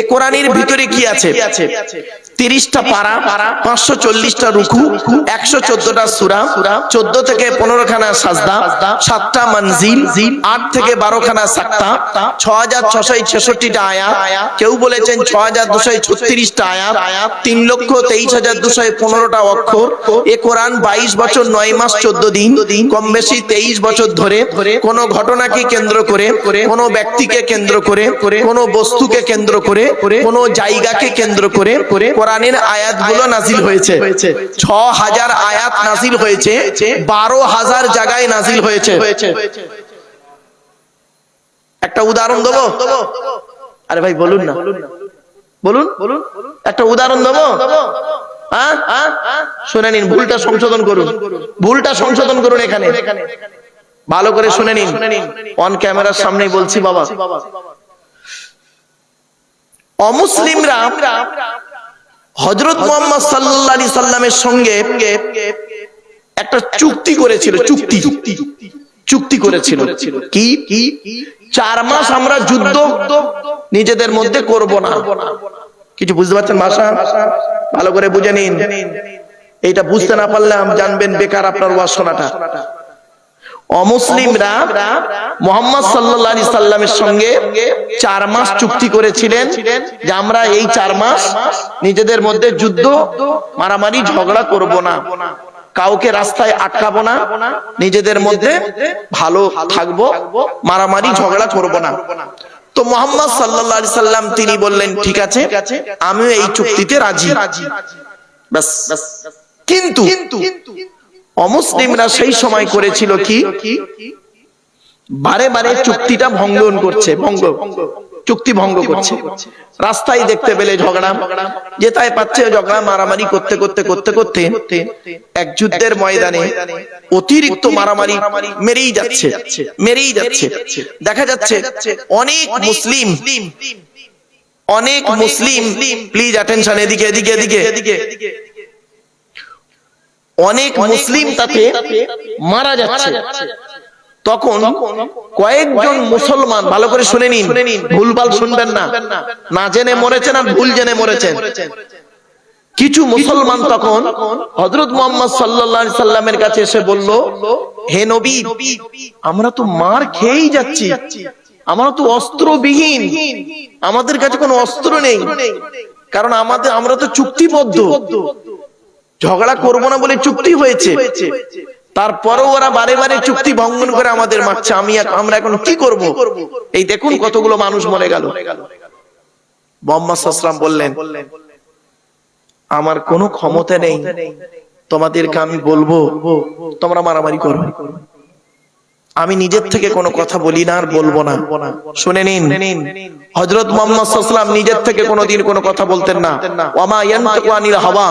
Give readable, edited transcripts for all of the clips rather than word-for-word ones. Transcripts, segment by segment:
এ কোরআনের ভিতরে কি আছে? 30টা পারা, 540টা রুকু, 114টা সূরা, 14 থেকে 15 খানা সাজদা, 7টা মনজিল, 8 থেকে 12 খানা সাক্তা, 6666টা আয়াত, কেউ বলেছেন 6236টা আয়াত, 3,23,215টা অক্ষর। এ কোরআন 22 বছর 9 মাস 14 দিন, কম বেশি 23 বছর ধরে কোন ঘটনাকে কেন্দ্র করে, কোন ব্যক্তিকে কেন্দ্র করে, কোন বস্তুকে কেন্দ্র করে, কোন জায়গাকে কেন্দ্র করে কোরআনের আয়াতগুলো নাজিল হয়েছে। 6000 আয়াত নাজিল হয়েছে, 12,000 জায়গায় নাজিল হয়েছে। একটা উদাহরণ দেবো? আরে ভাই বলুন না, বলুন একটা উদাহরণ দেবো। শুনে নিন, ভুলটা সংশোধন করুন, ভুলটা সংশোধন করুন। এখানে ভালো করে শুনে নিন, অন ক্যামেরার সামনেই বলছি বাবা। অমুসলিমরা হযরত মুহাম্মদ সাল্লাল্লাহু আলাইহি সাল্লামের সঙ্গে একটা চুক্তি করেছিল। চুক্তি করেছিল কি? 4 মাস আমরা যুদ্ধ নিজেদের মধ্যে করব না। কিছু বুঝতে পারছেন ভাষা? ভালো করে বুঝে নিন। এইটা বুঝতে না পারলে জানবেন বেকার আপনার ওয়াজ শোনাটা। অমুসলিমরা মুহাম্মদ সাল্লাল্লাহু আলাইহি সাল্লামের সঙ্গে 4 মাস চুক্তি করেছিলেন যে আমরা এই 4 মাস নিজেদের মধ্যে যুদ্ধ, মারামারি, ঝগড়া করব না, কাউকে রাস্তায় আটকাবো না, নিজেদের মধ্যে ভালো থাকবো, মারামারি ঝগড়া করব না। তো মুহাম্মদ সাল্লাল্লাহু আলাইহি সাল্লাম তিনি বললেন ঠিক আছে, আমিও এই চুক্তিতে রাজি। বাস। কিন্তু অমুসলিমরা সেই সময় করেছিল কি? বারে বারে চুক্তিটা ভঙ্গন করছে, চুক্তি ভঙ্গ করছে। রাস্তায় দেখতে পেলে ঝগড়া, যেটাই পাচ্ছে ঝগড়া, মারামারি করতে করতে করতে করতে এক যুদ্ধের ময়দানে অতিরিক্ত মারামারি মেরেই যাচ্ছে। দেখা যাচ্ছে অনেক মুসলিম, প্লিজ অ্যাটেনশন, এদিকে। অনেক মুসলিম তাতে মারা যাচ্ছে। তখন কয়েকজন মুসলমান, ভালো করে শুনে নিন, ভুলভাল শুনবেন না, না জেনে মরেছেন আর ভুল জেনে মরেছেন। কিছু মুসলমান তখন হযরত মুহাম্মদ সাল্লাল্লাহু আলাইহি সাল্লামের কাছে এসে বলল, হে নবী, আমরা তো মার খেয়েই যাচ্ছি, আমরা তো অস্ত্রবিহীন, আমাদের কাছে কোনো অস্ত্র নেই, কারণ আমরা তো চুক্তিবদ্ধ, ঝগড়া করব না বলে চুক্তি হয়েছে। তারপরেও ওরা বারে বারে চুক্তি ভঙ্গন করে আমাদের মারছে, আমরা এখন কি করব? এই দেখুন কতগুলো মানুষ মরে গেল। মুহাম্মদ সাল্লাল্লাহু আলাইহি ওয়াসাল্লাম বললেন, আমার কোনো ক্ষমতা নেই তোমাদেরকে আমি বলবো তোমরা মারামারি করো, আমি নিজের থেকে কোনো কথা বলি না আর বলবো না। শুনে নিন, হযরত মুহাম্মদ সাল্লাল্লাহু আলাইহি ওয়াসাল্লাম নিজের থেকে কোনোদিন কোনো কথা বলতেন না। ওয়ামা ইয়ানতাকু আনিল হাওয়া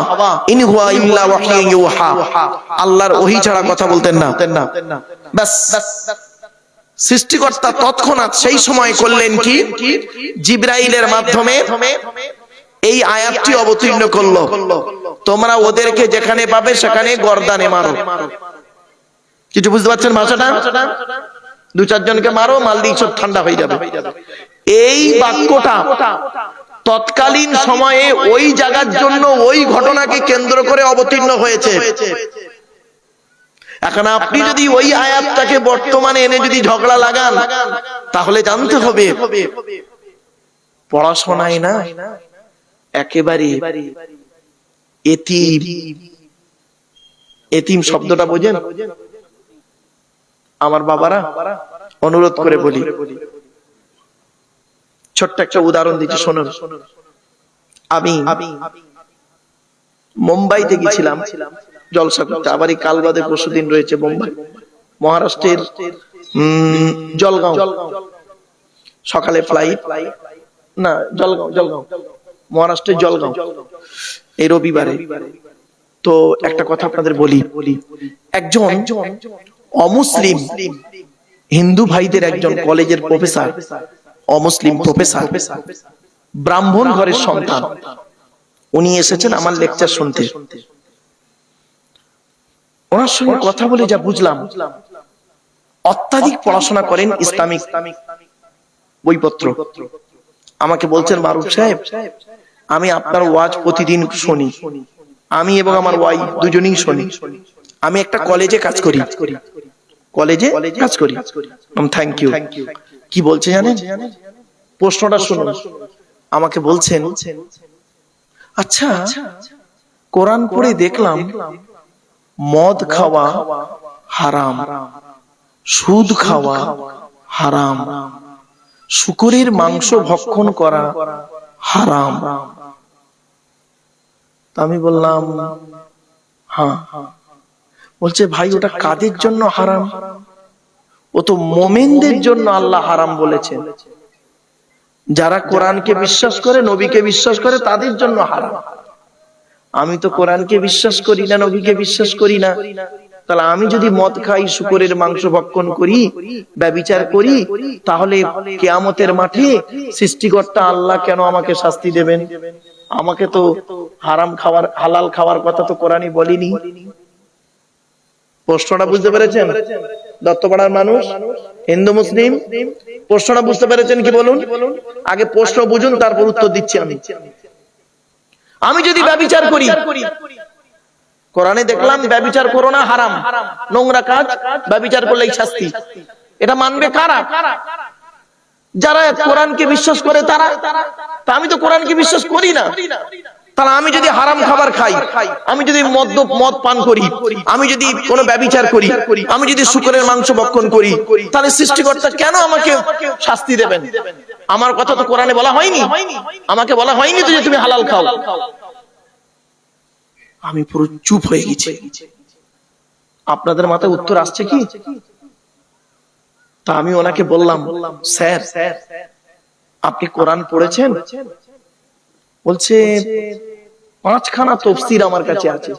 ইন হুয়া ইল্লা ওয়াহয়ুন ইউহা, আল্লাহর ওহী ছাড়া কথা বলতেন না। বাস, সৃষ্টিকর্তা তৎক্ষণাৎ সেই সময় করলেন কি? জিবরাইলের মাধ্যমে এই আয়াতটি অবতীর্ণ করলো, তোমরা ওদেরকে যেখানে পাবে সেখানে গর্দানে মারো। কিছু বুঝতে পারছেন ভাষাটা? 2-4 জনকে মারো, মাল দিয়ে সব ঠান্ডা হয়ে যাবে। এই বাক্যটা তৎকালীন সময়ে ওই জায়গার জন্য, ওই ঘটনাকে কেন্দ্র করে অবতীর্ণ হয়েছে। এখন আপনি যদি ওই আয়াতটাকে বর্তমানে এনে যদি ঝগড়া লাগান, তাহলে জানতে হবে পড়াশোনায় না, একেবারে এতিম শব্দটা বোঝেন? আমার বাবারা, অনুরোধ করে বলি, ছোট্ট একটা উদাহরণ দিচ্ছি শুনুন। আমি মুম্বাইতে গেছিলাম জলসা করতে, আবার এই কাল বাদে পরশুদিন রয়েছে মুম্বাই, মহারাষ্ট্রের জলগাঁও, সকালে ফ্লাইট, না জলগাঁও, মহারাষ্ট্রের জলগাঁও, এই রবিবারে। তো একটা কথা আপনাদের বলি, একজন অমুসলিম হিন্দু ভাইদের একজন কলেজের প্রফেসর, অমুসলিম প্রফেসর, ব্রাহ্মণ ঘরের সন্তান, উনি এসেছেন আমার লেকচার শুনতে। ওনার সঙ্গে কথা বলে যা বুঝলাম, অত্যাধিক পড়াশোনা করেন, ইসলামিক বইপত্র, আমাকে বলছেন মারুফ সাহেব, আমি আপনার ওয়াজ প্রতিদিন শুনি, আমি এবং আমার ওয়াইফ দুজনেই শুনি। আমি একটা কলেজে কাজ করি, কলেজে কাজ করি। Thank you. কি বলছে জানেন? প্রশ্নটা শুনুন। আমাকে বলছেন, আচ্ছা কোরআন পড়ে দেখলাম মদ খাওয়া হারাম, সুদ খাওয়া হারাম, শূকরের মাংস ভক্ষণ করা হারাম। আমি বললাম হ্যাঁ। বলছে ভাই ওটা কাদের জন্য হারাম? ও তো মুমিনদের জন্য আল্লাহ হারাম বলেছেন। যারা কোরআনকে বিশ্বাস করে, নবীকে বিশ্বাস করে, তাদের জন্য হারাম। আমি তো কোরআনকে বিশ্বাস করি না, নবীকে বিশ্বাস করি না, তাহলে আমি যদি মদ খাই, শূকরের মাংস ভক্ষণ করি, ব্যভিচার করি, তাহলে কিয়ামতের মাঠে সৃষ্টিকর্তা আল্লাহ কেন আমাকে শাস্তি দেবেন? আমাকে তো হারাম খাওয়ার, হালাল খাওয়ার কথা তো কোরআনই বলেনি। প্রশ্নটা বুঝতে পেরেছেন? দত্তপাড়ার মানুষ, হিন্দু মুসলিম, প্রশ্নটা বুঝতে পেরেছেন কি বলুন? আগে প্রশ্ন বুঝুন, তারপর উত্তর দিচ্ছি। আমি যদি ব্যভিচার করি, কোরআনে দেখলাম ব্যভিচার করো না, হারাম, নোংরা কাজ, ব্যভিচার করলেই শাস্তি। এটা মানবে কারা? যারা কোরআনকে বিশ্বাস করে তারা। তা আমি তো কোরআনকে বিশ্বাস করি না, তাহলে আমি যদি হারাম খাবার খাই, আমি যদি মদ পান করি, আমি যদি কোনো ব্যভিচার করি, আমি যদি শূকরের মাংস ভক্ষণ করি, তাহলে সৃষ্টিকর্তা কেন আমাকে শাস্তি দেবেন? আমার কথা তো কোরআনে বলা হয়নি, আমাকে বলা হয়নি তো যে তুমি হালাল খাও। আমি পুরো চুপ হয়ে গেছি। আপনাদের মাথায় উত্তর আসছে কি? তা আমি ওনাকে বললাম, স্যার আপনি কোরআন পড়েছেন? বলছে 5খানা তাফসীর আমার কাছে আছে।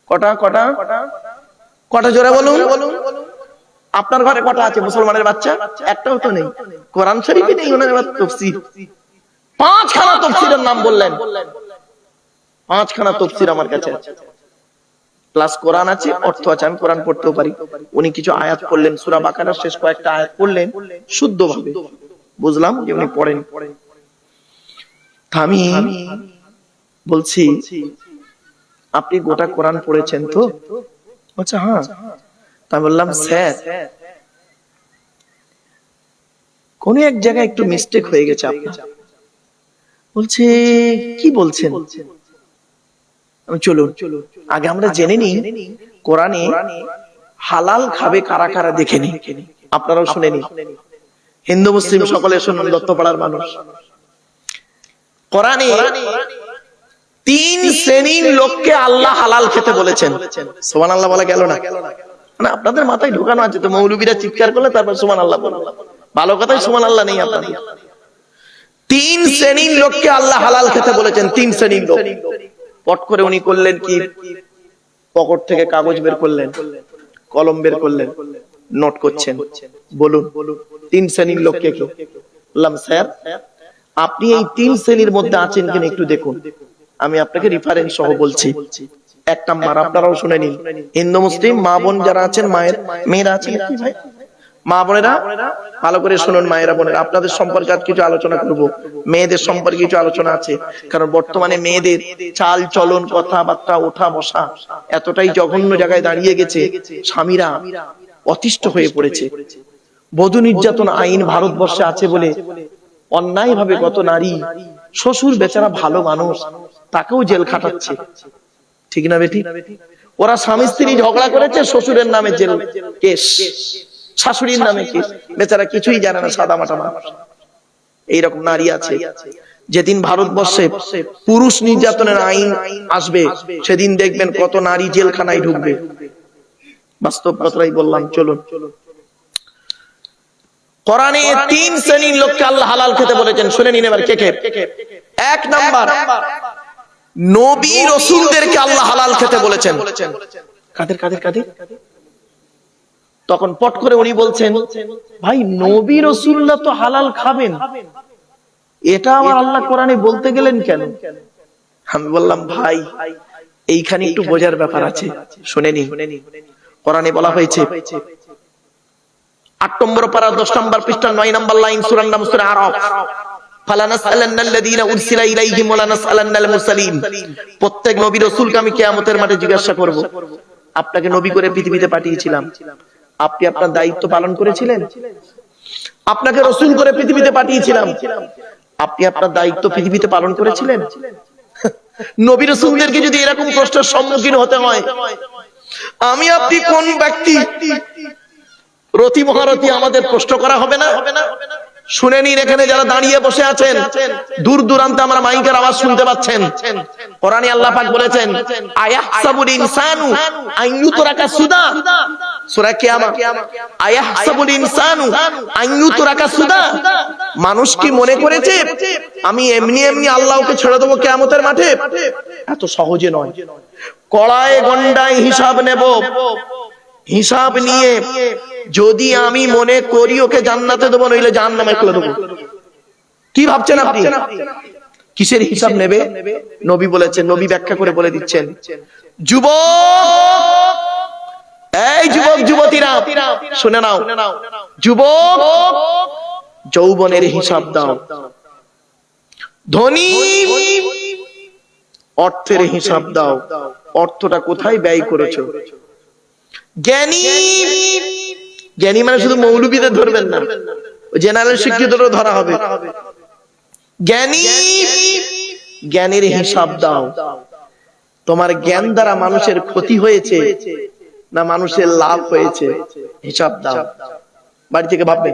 কটা কটা কটা জোরে বলুন। আপনার ঘরে কটা আছে মুসলমানের বাচ্চা? একটাও তো নেই। কোরআন শরীফে নেই ওনার তাফসীর। 5খানা তাফসীরের নাম বললেন। 5খানা তাফসীর আমার কাছে আছে, প্লাস কোরআন আছে, অর্থ আছে, আমি কোরআন পড়তেও পারি। উনি কিছু আয়াত পড়লেন, সূরা বাকারার শেষ কয়েকটা আয়াত পড়লেন শুদ্ধভাবে, বুঝলাম যে উনি পড়েন। আমি বলছি আপনি গোটা কোরআন পড়েছেন তো? আচ্ছা হ্যাঁ। আমি বললাম স্যার কোন এক জায়গায় একটু মিস্টেক হয়ে গেছে আপনার। বলছে কি বলছেন? চলুন আগে আমরা জেনে নিই কোরআনে হালাল খাবে কারা কারা দেখে নিই। আপনারাও শুনে নিন, হিন্দু মুসলিম সকলে শুনুন, দত্তপাড়ার মানুষ। কোরআনে 3 শ্রেণীর লোককে আল্লাহ হালাল খেতে বলেছেন। সুবহানাল্লাহ বলা গেল না? মানে আপনাদের মাথায় ঢোকানো আছে তো, মৌলবীরা চিৎকার করলে তারপর সুবহানাল্লাহ বলবে। ভালো কথাই সুবহানাল্লাহ নেই আপনাদের। 3 শ্রেণীর লোককে আল্লাহ হালাল খেতে বলেছেন। 3 শ্রেণীর লোক। পট করে উনি করলেন কি, পকেট থেকে কাগজ বের করলেন, কলম বের করলেন, নোট করছেন। বলুন 3 শ্রেণীর লোককে কি? বললাম স্যার আপনি এই 3 শ্রেণীর মধ্যে আছেন কিনা একটু দেখুন। আমি আপনাকে রেফারেন্স সহ বলছি। 1 নাম্বার, আপনারাও শুনে নিন, হিন্দু মুসলিম মা বোন যারা আছেন, মেয়েরা আছেন কি ভাই, মা বোনেরা ভালো করে শুনুন। মায়েরা বোনেরা, আপনাদের সম্পর্কে আজ কিছু আলোচনা করব, মেয়েদের সম্পর্কে কিছু আলোচনা আছে। কারণ বর্তমানে মেয়েদের চাল চলন, কথাবার্তা, ওঠা বসা এতটাই জঘন্য জায়গায় দাঁড়িয়ে গেছে, স্বামীরা অতিষ্ঠ হয়ে পড়েছে। বধূ নির্যাতন আইন ভারতবর্ষে আছে বলে অন্যায় ভাবে কত নারী, শ্বশুর বেচারা ভালো মানুষ, তাকেও জেল খাটাচ্ছে। ঠিক না বেটি? ওরা স্বামী স্ত্রী ঝগড়া করেছে, শ্বশুরের নামে জেল কেস, শাশুড়ির নামে কেস, বেচারা কিছুই জানে না, সাদা মাটা মানুষ। এইরকম নারী আছে। যেদিন ভারতবর্ষে পুরুষ নির্যাতনের আইন আসবে, সেদিন দেখবেন কত নারী জেলখানায় ঢুকবে। বাস্তব কথাই বললাম। চলুন, কোরআনে 3 শ্রেণীর লোককে আল্লাহ হালাল খেতে বলেছেন, শুনে নিন এবার কে কে। 1 নাম্বার, নবী রাসূলদেরকে আল্লাহ হালাল খেতে বলেছেন। কাদের কাদের কাদের? তখন পট করে উনি বলছেন, ভাই নবী রাসূলরা তো হালাল খাবেন, এটা আমার আল্লাহ কোরআনে বলতে গেলেন কেন? আমি বললাম ভাই এইখানে একটু বোঝার ব্যাপার আছে, শুনে নিন। কোরআনে বলা হয়েছে 8 নম্বর পারা 10 নম্বর পৃষ্ঠা 9 নম্বর লাইন, সূরার নাম সূরা আরাফ। ফালানাসআলান্নাল্লাযীনা উরসিলা ইলাইহিম ওয়া লানাসআলান্নাল মুরসালিন। প্রত্যেক নবী রাসূলকে আমি কিয়ামতের মাঠে জিজ্ঞাসা করব, আপনাকে নবী করে পৃথিবীতে পাঠিয়েছিলাম, আপনি আপনার দায়িত্ব পালন করেছিলেন? আপনাকে রাসূল করে পৃথিবীতে পাঠিয়েছিলাম, আপনি আপনার দায়িত্ব পৃথিবীতে পালন করেছিলেন? নবী রাসূলদেরকে যদি এরকম প্রশ্নের সম্মুখীন হতে হয়, আমি আপনি কোন ব্যক্তি? রতি মহারতি আমাদের প্রশ্ন করা হবে না? শুনে নিন, এখানে যারা দাঁড়িয়ে বসে আছেন, দূর দূরান্তে আমরা মাইকের আওয়াজ শুনতে পাচ্ছেন। কোরআনে আল্লাহ পাক বলেছেন, আয়াহসাবুল ইনসানু আন ইউতরাকা সুদা, সূরা কিয়ামা। আয়াহসাবুল ইনসানু আন ইউতরাকা সুদা, মানুষ কি মনে করেছে আমি এমনি এমনি আল্লাহকে ছেড়ে দেবো কিয়ামতের মাঠে? এত সহজে নয়। কড়ায় গন্ডায় হিসাব নেব, হিসাব নিয়ে যদি আমি মনে করি ওকে জান্নাতে দেবো, নইলে জাহান্নামে ফেলে দেবো, কি ভাবছেন আপনি? কিসের হিসাব নেবে? নবী বলেছেন, নবী ব্যাখ্যা করে বলে দিচ্ছেন, যুবক, এই যুবক যুবতীরা শুনে নাও, যুবক যৌবনের হিসাব দাও, ধনী অর্থের হিসাব দাও, অর্থটা কোথায় ব্যয় করেছো। জ্ঞানী, জ্ঞানী মানে শুধু মৌলবীদের ধরবেন না, জেনারেল শিক্ষিতদেরও ধরা হবে। জ্ঞানী, জ্ঞানের হিসাব দাও, তোমার জ্ঞান দ্বারা মানুষের ক্ষতি হয়েছে না মানুষের লাভ হয়েছে, হিসাব দাও। বাড়ি থেকে ভাববে।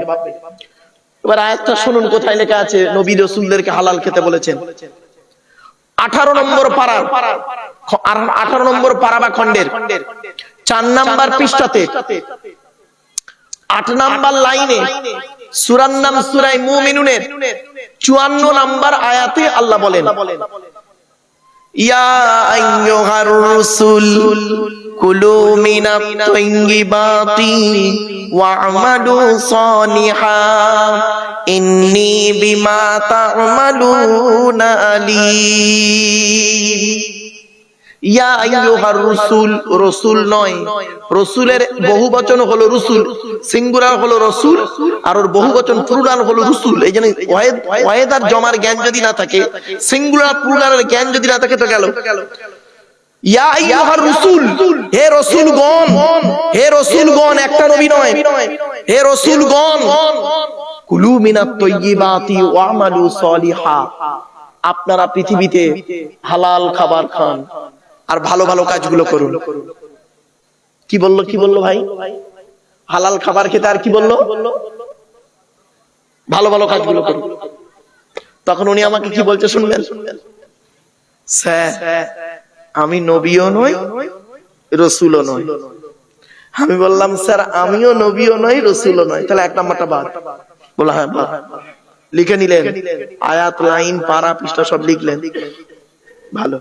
এবার আয়াতটা শুনুন, কোথায় লেখা আছে নবী রাসূলদেরকে হালাল খেতে বলেছেন। 18 নম্বর পারা, 18 নম্বর পারা বা খণ্ডের 4 নম্বর পৃষ্ঠাতে 8 নম্বর লাইনে সূরার নাম সূরা মুমিনুনের 54 নম্বর আয়াতে আল্লাহ বলেন, ইয়া আইয়ুহার রাসূল কুলু মিনাত তাইয়্যিবাতি ওয়া'মালু সালিহান ইন্নী বিমা তা'মালুনা আলীম। ইয়া আইয়ুহার রাসূল, রাসূল নয়, রাসূলের বহুবচন হলো রসুল, সিঙ্গুলার হলো রাসূল, আর ওর বহুবচন প্লুরাল হলো রসুল। এই জন্য ওয়াহেদ আর জমার জ্ঞান যদি না থাকে, সিঙ্গুলার প্লুরালের জ্ঞান যদি না থাকে তো গেল। ইয়া আইয়ুহার রাসূল, হে রাসূলগণ, হে রাসূলগণ, একটা নবী নয়, হে রাসূলগণ, কুলু মিনাত তাইয়্যিবাতি ওয়া'মালু সালিহা, আপনারা পৃথিবীতে হালাল খাবার খান আর ভালো ভালো কাজগুলো করুন। কি বললো, কি বললো ভাই? হালাল খাবার খেতে আর কি বললো? ভালো ভালো কাজগুলো করুন। তখন উনি আমাকে কি বলছে শুনবেন, স্যার আমি নবীও নই রাসূলও নই। আমি বললাম, স্যার আমিও নবীও নই রাসূলও নই, তাহলে 1 নাম্বারটা বাদ। বলা হ্যাঁ বাদ। লিখে নিলেন, আয়াত, লাইন, পারা, পৃষ্ঠা সব লিখলেন, ভালো।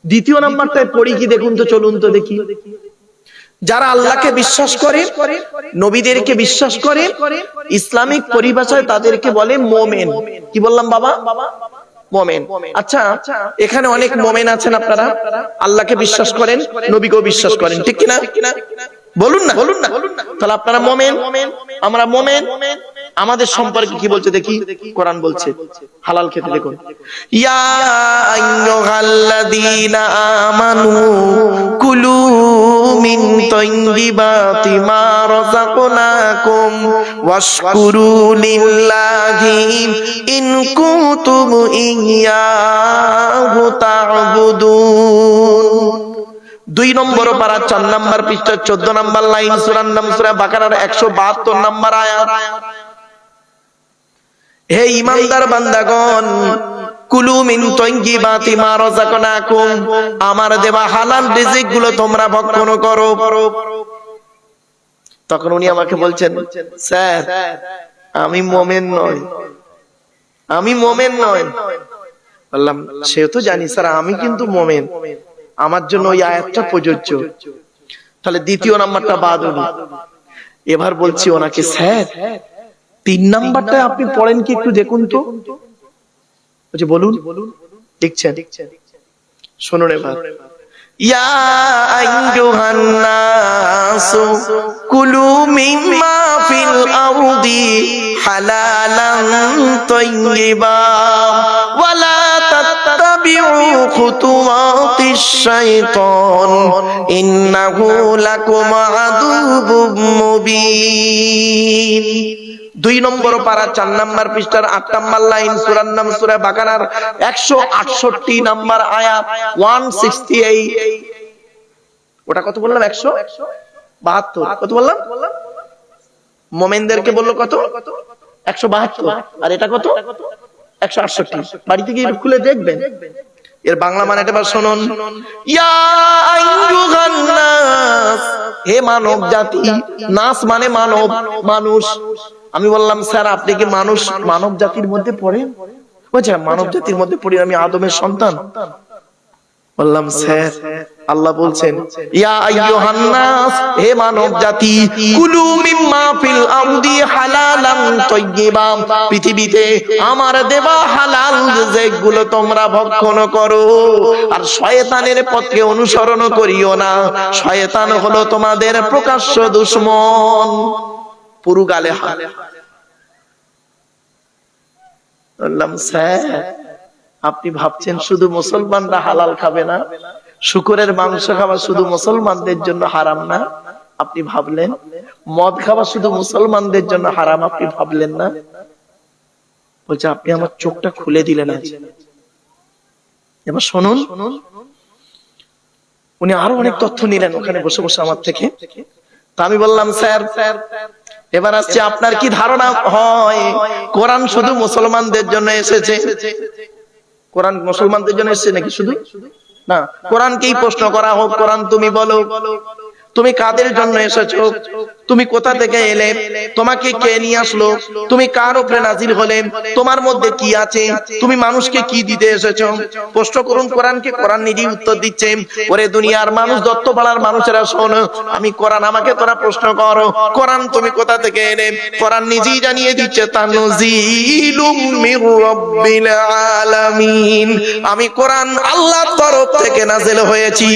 দ্বিতীয় নাম্বারটায় পড়ি কি দেখুন তো, চলুন তো দেখি। যারা আল্লাহকে বিশ্বাস করে, নবীদেরকে বিশ্বাস করে, ইসলামিক পরিভাষায় তাদেরকে বলে মোমেন। কি বললাম বাবা? মোমেন। আচ্ছা, এখানে অনেক মোমেন আছেন, আপনারা আল্লাহকে বিশ্বাস করেন, নবীকেও বিশ্বাস করেন, ঠিক কিনা? বলুন না, বলুন না। তাহলে আপনারা মোমেন, আমরা মোমেন। আমাদের সম্পর্কে কি বলছে দেখি, কোরআন বলছে হালাল খেতে, দেখুন, ইয়া আইয়ুহাল্লাযীনা আমানু কুলু মিন তাইয়্যিবাতি মা রাযাকনাকুম ওয়াশকুরু লিল্লাহি ইন কুনতুম ইয়্যাহু তা'বুদুন। 2 নম্বর পারা 4 নম্বর পৃষ্ঠা 14 নম্বর লাইন, সূরার নাম সূরা বাকারার 172 নম্বর আয়াত। হে ঈমানদার বান্দাগণ, কুলু মিন তাইয়্যিবাতি মা রাযাকনাকুম, আমার দেওয়া হালাল রিজিক গুলো তোমরা ভক্ষণ করো। তখন উনি আমাকে বলছেন, স্যার আমি মুমিন নই, আমি মুমিন নই। বললাম, সে তো জানি স্যার, আমি কিন্তু মুমিন, আমার জন্য ওই আয়াতটা প্রযোজ্য। তাহলে দ্বিতীয় নাম্বারটা বাদ হলো। এবার বলছি ওনাকে, স্যার 3 নাম্বারটা আপনি পড়েন কি একটু দেখুন তো। বলুন, দেখছেন? শুনুন এবার, ইয়া আইয়ুহান নাসু কুলু মিম্মা ফিল আরদি হালালান তাইয়্যিবা ওয়ালা তাত্তাবিউ খুতুওয়াতিশ শাইতান ইন্নাহু লাকুম আদুউম মুবিন। 2 নম্বর পারা 4 নম্বর পৃষ্ঠার 8 নম্বর লাইন, সূরার নাম সূরা বাকারার 168 নম্বর আয়াত 168। ওটা কত বললাম? 172। কত বললাম? মুমিনদেরকে বললো কত? 172। আর এটা কত? 168। বাড়িতে গিয়ে খুলে দেখবেন। এর বাংলা মানেটা এবার শুনুন। ইয়া আইয়ুহান নাস, হে মানব জাতি। নাস মানে মানব, মানুষ। আমি বললাম স্যার আপনি কি মানুষ মানব জাতির মধ্যে পড়েন? বলছে মানব জাতির মধ্যে পড়ি, আমি আদমের সন্তান। বললাম স্যার আল্লাহ বলছেন ইয়া আইয়ুহান নাস, হে মানব জাতি, কুলু মিম্মা ফিল আরদি হালালান তাইয়্যিবা, পৃথিবীতে আমার দেওয়া হালাল যেগুলো তোমরা ভক্ষণ করো, আর শয়তানের পথকে অনুসরণ করিও না। শয়তান হলো তোমাদের প্রকাশ্য দুশমন। পুরু গালে হাত। বললাম স্যার আপনি ভাবছেন শুধু মুসলমানরা হালাল খাবে না, শুকরের মাংস খাওয়া শুধু মুসলমানদের জন্য হারাম না? আপনি ভাবলেন মদ খাওয়া শুধু মুসলমানদের জন্য হারাম? আপনি ভাবলেন না? বলছে আপনি আমার চোখটা খুলে দিলেন আজ। এবার শুনুন, উনি আরো অনেক তথ্য নিলেন ওখানে বসে বসে আমার থেকে। তা আমি বললাম স্যার এবার আসছে, আপনার কি ধারণা হয় কোরআন শুধু মুসলমানদের জন্য এসেছে? কোরআন মুসলমানদের জন্য এসেছে নাকি শুধু? না, কোরআনকেই প্রশ্ন করা হোক, কোরআন তুমি বলো তুমি কাদের জন্য এসেছো? তুমি কোথা থেকে এলে? তোমাকে কে নিয়ে আসলো? তুমি কার উপরে নাজিল হলে? তোমার মধ্যে কি আছে? তুমি মানুষকে কি দিতে এসেছো? প্রশ্ন করুন কোরআনকে। কোরআন নিজেই উত্তর দিচ্ছে। ওরে দুনিয়ার মানুষ, দত্তপাড়ার মানুষেরা শোন, আমি কোরআন, আমাকে তোরা প্রশ্ন করো কোরআন তুমি কোথা থেকে এলে? কোরআন নিজেই জানিয়ে দিচ্ছে তানজিলুম মির রাব্বিল আলামিন, আমি কোরআন আল্লাহর তরফ থেকে নাজিল হয়েছি।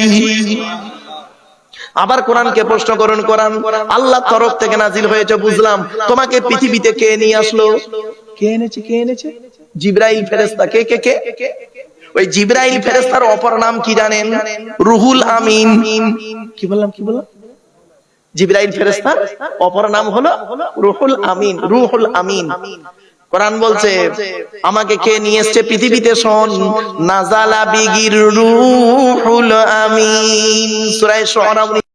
আবার কোরআনকে প্রশ্ন করুন, কোরআন আল্লাহর তরফ থেকে নাজিল হয়েছে বুঝলাম, তোমাকে পৃথিবীতে কে নিয়ে আসলো? কে এনেছে? কে এনেছে? জিবরাইল ফেরেশতা। কে কে কে? ওই জিবরাইল ফেরেশতার অপর নাম কি জানেন? রুহুল আমিন। কি বললাম? জিবরাইল ফেরেশতার অপর নাম হলো রুহুল আমিন। রুহুল আমিন। কোরআন বলছে আমাকে কে নিয়ে এসেছে পৃথিবীতে? শোন, নাজালা বিগির রুহুল আমিন, সূরা শুআরা।